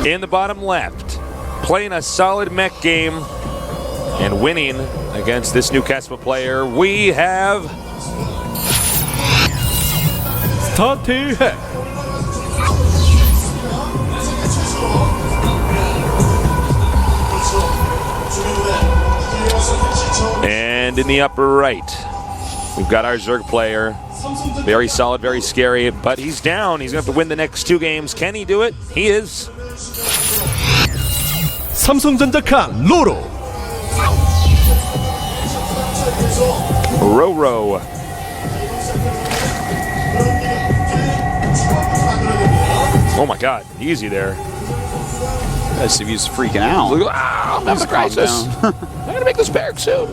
In the bottom left, playing a solid mech game and winning against this Newcastle player, we have Starcraft. And in the upper right, we've got our Zerg player. Very solid, very scary, but he's down. He's going to have to win the next 2 games. Can he do it? He is. 삼성전자 칸 로로. RorO. Oh my God, easy there. SCV's freaking out. I'm having a crisis. I'm going to make this barrack soon.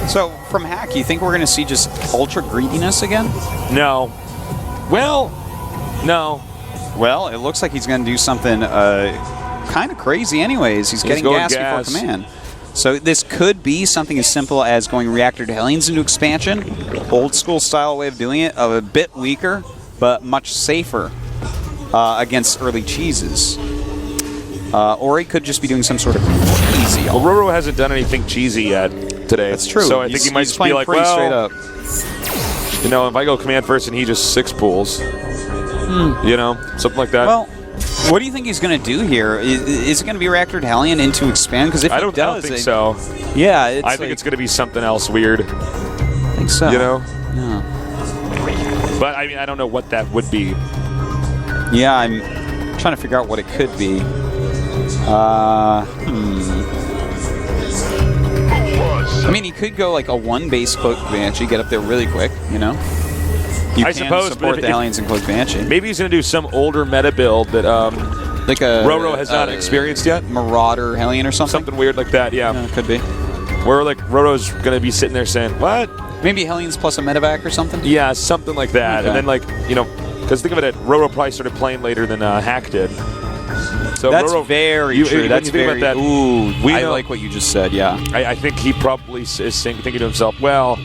So, from Hack, you think we're going to see just ultra greediness again? No. Well, no. Well, it looks like he's going to do something kind of crazy anyways. He's getting gas before command. So this could be something as simple as going Reactor to Hellions into expansion. Old school style way of doing it, a bit weaker, but much safer against early cheeses. Or he could just be doing some sort of easy. Well, RorO hasn't done anything cheesy yet today. That's true. So I think he might just be like, well, straight up. You know, if I go command first and he just 6 pools, you know, something like that. Well, what do you think he's going to do here? Is it going to be Reactor to Hellion into expand? Because if I don't think so. Yeah, I think it's going to be something else weird. I think so. You know? Yeah. But I mean, I don't know what that would be. Yeah, I'm trying to figure out what it could be. I mean, he could go like a 1 base Cloak Banshee, get up there really quick, you know? I suppose support the Hellions and Cloak Banshee. Maybe he's going to do some older meta build that like a RorO has not experienced yet. Marauder Hellion or something? Something weird like that, yeah. Could be. Where like RorO's going to be sitting there saying, what? Maybe Hellions plus a medevac or something? Yeah, something like that. Okay. And then like, you know, because think of it, RorO probably started playing later than Hack did. So that's RorO, very true. That's very. About that, ooh, I like what you just said. Yeah. I think he probably is thinking to himself, well,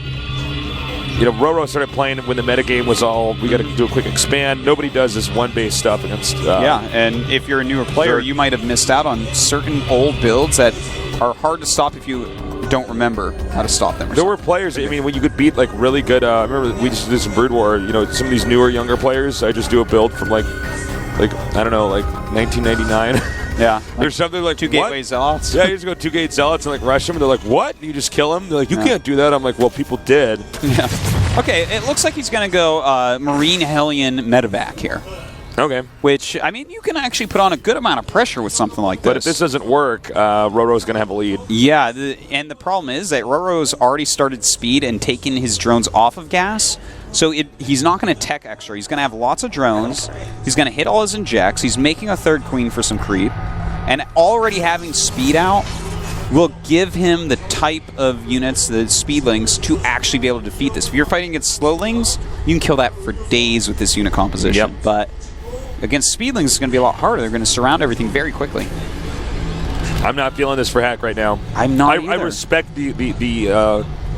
you know, RorO started playing when the metagame was all, we got to do a quick expand. Nobody does this 1-base stuff against. Yeah, and if you're a newer player, you might have missed out on certain old builds that are hard to stop if you don't remember how to stop them. There were players, I mean, when you could beat like really good, I remember we just did some Brood War, you know, some of these newer, younger players, I just do a build from like I don't know, like 1999. Yeah. There's something like 2 Gateway Zealots. Yeah, you just go 2 Gate Zealots and like rush them and they're like, what? And you just kill them? They're like, you can't do that. I'm like, well, people did. Yeah. Okay, it looks like he's going to go Marine Hellion Medevac here. Okay. Which, I mean, you can actually put on a good amount of pressure with something like this. But if this doesn't work, RorO's going to have a lead. Yeah, and the problem is that RorO's already started speed and taken his drones off of gas. So he's not going to tech extra. He's going to have lots of drones. He's going to hit all his injects. He's making a 3rd queen for some creep. And already having speed out will give him the type of units, the speedlings, to actually be able to defeat this. If you're fighting against slowlings, you can kill that for days with this unit composition. Yep. But against speedlings, it's going to be a lot harder. They're going to surround everything very quickly. I'm not feeling this for Hack right now. I'm not either. I respect the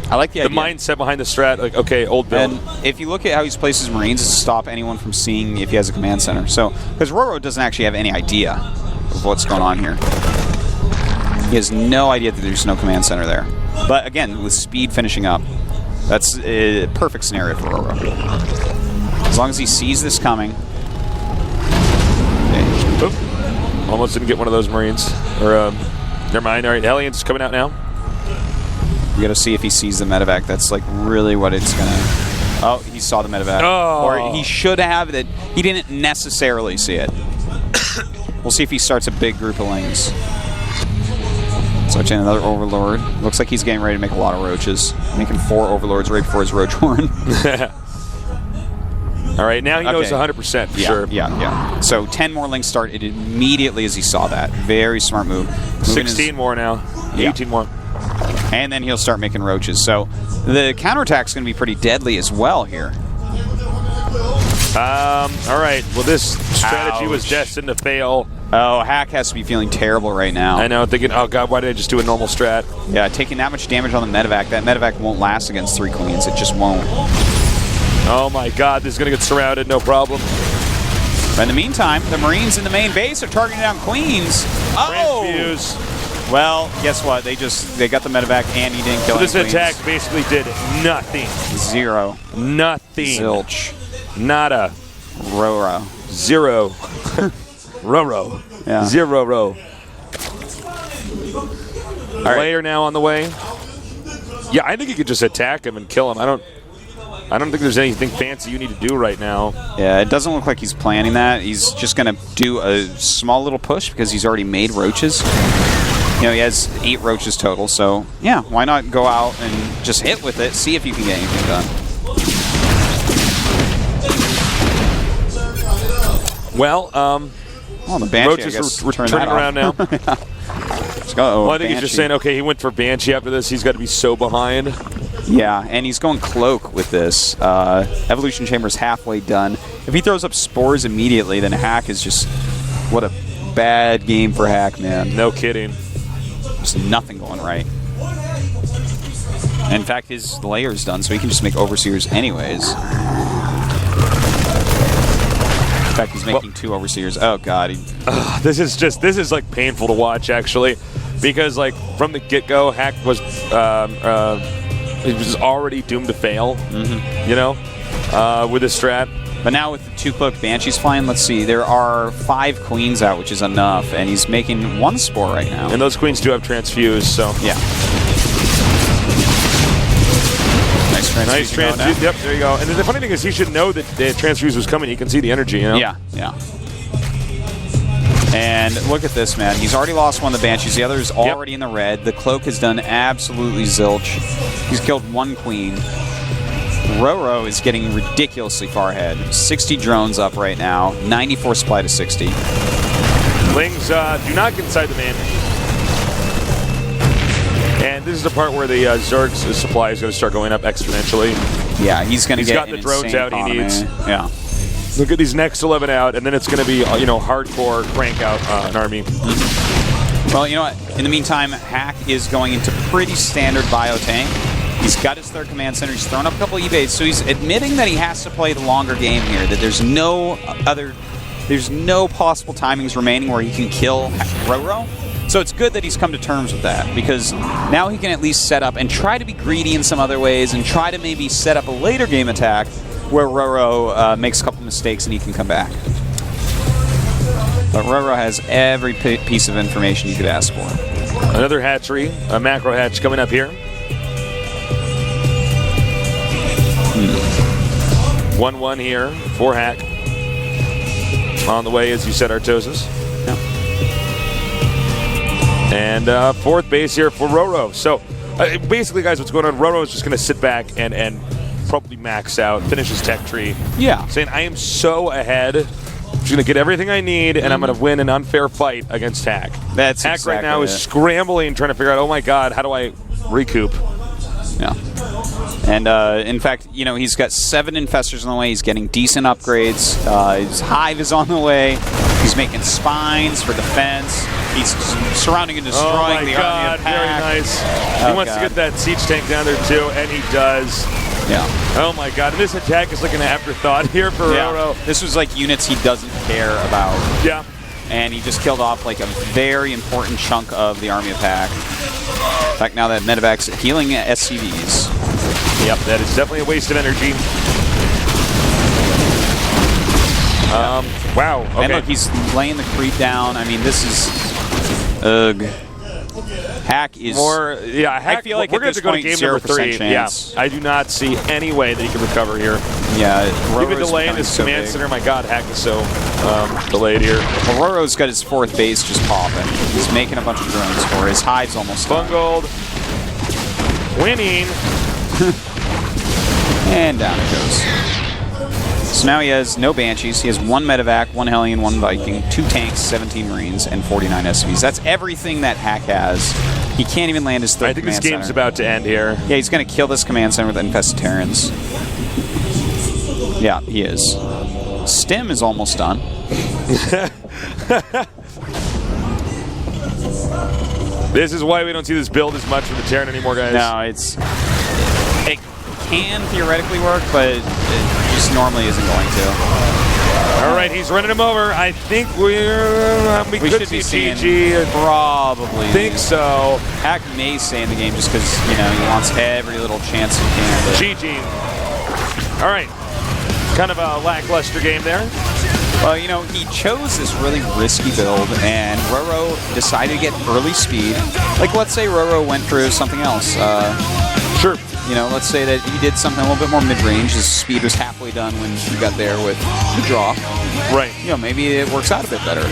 I like the idea. mindset behind the strat. Like, okay, old build. And if you look at how he's placed his Marines, it's to stop anyone from seeing if he has a command center. So, because RorO doesn't actually have any idea of what's going on here. He has no idea that there's no command center there. But again, with speed finishing up, that's a perfect scenario for RorO. As long as he sees this coming. Okay. Oop. Almost didn't get one of those Marines. Or, never mind. All right, Hellions coming out now. You got to see if he sees the medevac. That's like really what it's going to... Oh, he saw the medevac. Oh. Or he should have that. He didn't necessarily see it. We'll see if he starts a big group of lings. Switch in another Overlord. Looks like he's getting ready to make a lot of roaches. Making 4 Overlords right before his Roach Horn. All right, now he knows 100% for sure. Yeah. So 10 more links started immediately as he saw that. Very smart move. 16 more now. 18 more. And then he'll start making roaches. So the counterattack's going to be pretty deadly as well here. All right. Well, this strategy was destined to fail. Oh, Hack has to be feeling terrible right now. I know, thinking, oh god, why did I just do a normal strat? Yeah, taking that much damage on the medevac. That medevac won't last against 3 queens. It just won't. Oh my god, this is going to get surrounded, no problem. But in the meantime, the Marines in the main base are targeting down queens. Oh! Transfuse. Well, guess what? They got the medevac and he didn't kill any This attack queens. basically did nothing. 0. Nothing. Zilch. Nada. RorO. 0. RorO. Yeah. 0 row. Player now on the way. Yeah, I think you could just attack him and kill him. I don't think there's anything fancy you need to do right now. Yeah, it doesn't look like he's planning that. He's just going to do a small little push because he's already made roaches. You know, he has 8 roaches total, so yeah, why not go out and just hit with it, see if you can get anything done. Well, the Banshee, roaches I guess, are turning around now. Well, I think he's just saying, okay, he went for Banshee after this. He's got to be so behind. Yeah, and he's going Cloak with this. Evolution Chamber's halfway done. If he throws up Spores immediately, then Hack is just... What a bad game for Hack, man. No kidding. Just nothing going right. In fact, his layer's done, so he can just make Overseers anyways. In fact, he's making 2 Overseers. Oh, God. This is like painful to watch, actually. Because, like, from the get-go, Hack was... he was already doomed to fail, you know, with his strat. But now with the 2 Cloaked Banshees flying, let's see, there are 5 queens out, which is enough, and he's making 1 Spore right now. And those queens do have transfuse, so... Yeah. Nice transfuse. Nice transfuse. Yep, there you go. And the funny thing is he should know that the transfuse was coming. He can see the energy, you know? Yeah. And look at this, man. He's already lost 1 of the Banshees. The other is already in the red. The Cloak has done absolutely zilch. He's killed 1 queen. RorO is getting ridiculously far ahead. 60 drones up right now. 94 supply to 60. Lings do not get inside the main. And this is the part where the Zerg's supply is going to start going up exponentially. Yeah, he's going to get got the drones out economy. he needs. Yeah. Look at these next 11 out, and then it's going to be, you know, hardcore crank out an army. Well, you know what? In the meantime, Hack is going into pretty standard bio tank. He's got his 3rd command center. He's thrown up a couple evades, so he's admitting that he has to play the longer game here. That there's no possible timings remaining where he can kill RorO. So it's good that he's come to terms with that, because now he can at least set up and try to be greedy in some other ways and try to maybe set up a later game attack where RorO makes a couple mistakes and he can come back. But RorO has every piece of information you could ask for. Another hatchery, a macro hatch coming up here. 1-1 here for Hack. On the way, as you said, Artosis. Yeah. And 4th base here for RorO. So, basically, guys, what's going on, RorO is just going to sit back and probably max out, finish his tech tree. Yeah. Saying, I am so ahead. I'm just going to get everything I need, and I'm going to win an unfair fight against Hack. That's Hack exactly right now is scrambling, trying to figure out, oh my god, how do I recoup? Yeah. And in fact, you know, he's got 7 infestors on the way. He's getting decent upgrades. His hive is on the way. He's making spines for defense. He's surrounding and destroying the army of Hack. Very nice. He wants to get that siege tank down there too, and he does. Yeah. Oh my god, and this attack is like an afterthought here for RorO. This was like units he doesn't care about. Yeah. And he just killed off like a very important chunk of the army of Hack. In fact, now that medevac's healing SCVs. Yep, that is definitely a waste of energy. Wow. Okay. And look, he's laying the creep down. I mean, this is... Ugh. Hack is... Hack, I feel like we're at going to go to this game point, number 3. 0% chance. Yeah, I do not see any way that he can recover here. Yeah, Even delaying his command center. My god, Hack is so delayed here. Well, RorO's got his 4th base just popping. He's making a bunch of drones for his hive's almost done. Bungled. Winning. And down it goes. So now he has no Banshees. He has 1 Medevac, 1 Hellion, 1 Viking, 2 tanks, 17 Marines, and 49 SCVs. That's everything that Hack has. He can't even land his 3rd I think command this game's about to end here. Yeah, he's going to kill this command center with Infested Terrans. Yeah, he is. Stim is almost done. This is why we don't see this build as much with the Terran anymore, guys. No, it can theoretically work, but it just normally isn't going to. All right, he's running him over. I think we could should see be seeing GG. probably. Think so. Hack may stay in the game just because he wants every little chance he can. But GG. All right. Kind of a lackluster game there. well, he chose this really risky build, and RorO decided to get early speed. Like, let's say RorO went for something else. Sure. Let's say that he did something a little bit more mid-range. His speed was halfway done when he got there with the draw. Right. Maybe it works out a bit better.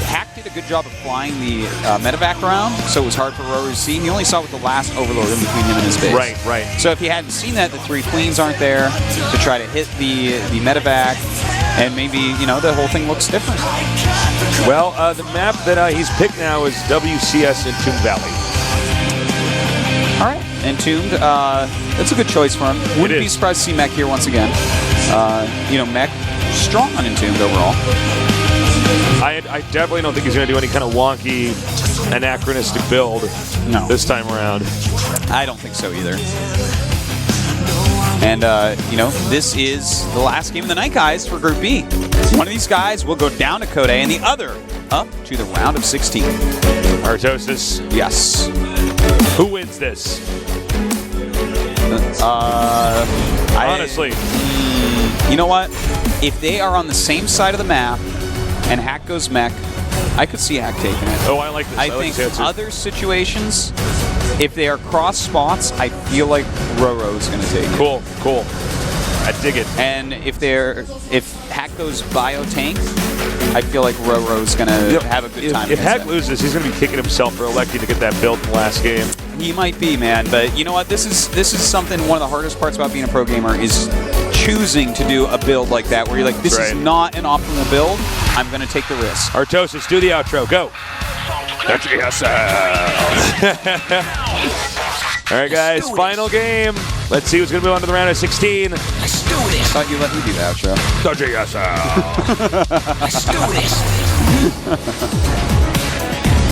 Hack did a good job of flying the medevac around, so it was hard for RorO to see. He only saw with the last overload in between him and his base. Right, right. So if he hadn't seen that, the 3 queens aren't there to try to hit the medevac, and maybe, the whole thing looks different. Well, the map that he's picked now is WCS Entombed Valley. All right, Entombed. That's a good choice for him. Wouldn't be surprised to see Mech here once again. Mech strong on Entombed overall. I definitely don't think he's going to do any kind of wonky, anachronistic build this time around. I don't think so either. And, this is the last game of the night, guys, for Group B. One of these guys will go down to Code A, and the other up to the round of 16. Artosis. Yes. Who wins this? Honestly. You know what? If they are on the same side of the map and Hack goes Mech, I could see Hack taking it. Oh, I like this. I think other situations, if they are cross spots, I feel like RorO is going to take it. Cool. I dig it. And if Hack goes bio tank, I feel like RorO is going to have a good time. If Hack loses, he's going to be kicking himself for electing to get that build in the last game. He might be, man. But you know what? This is something. One of the hardest parts about being a pro gamer is choosing to do a build like that, where you're like, this is not an optimal build. I'm going to take the risk. Artosis, do the outro. Go. All right, guys. Final game. Let's see who's going to move on to the round of 16. I thought you let me do the outro. GSL.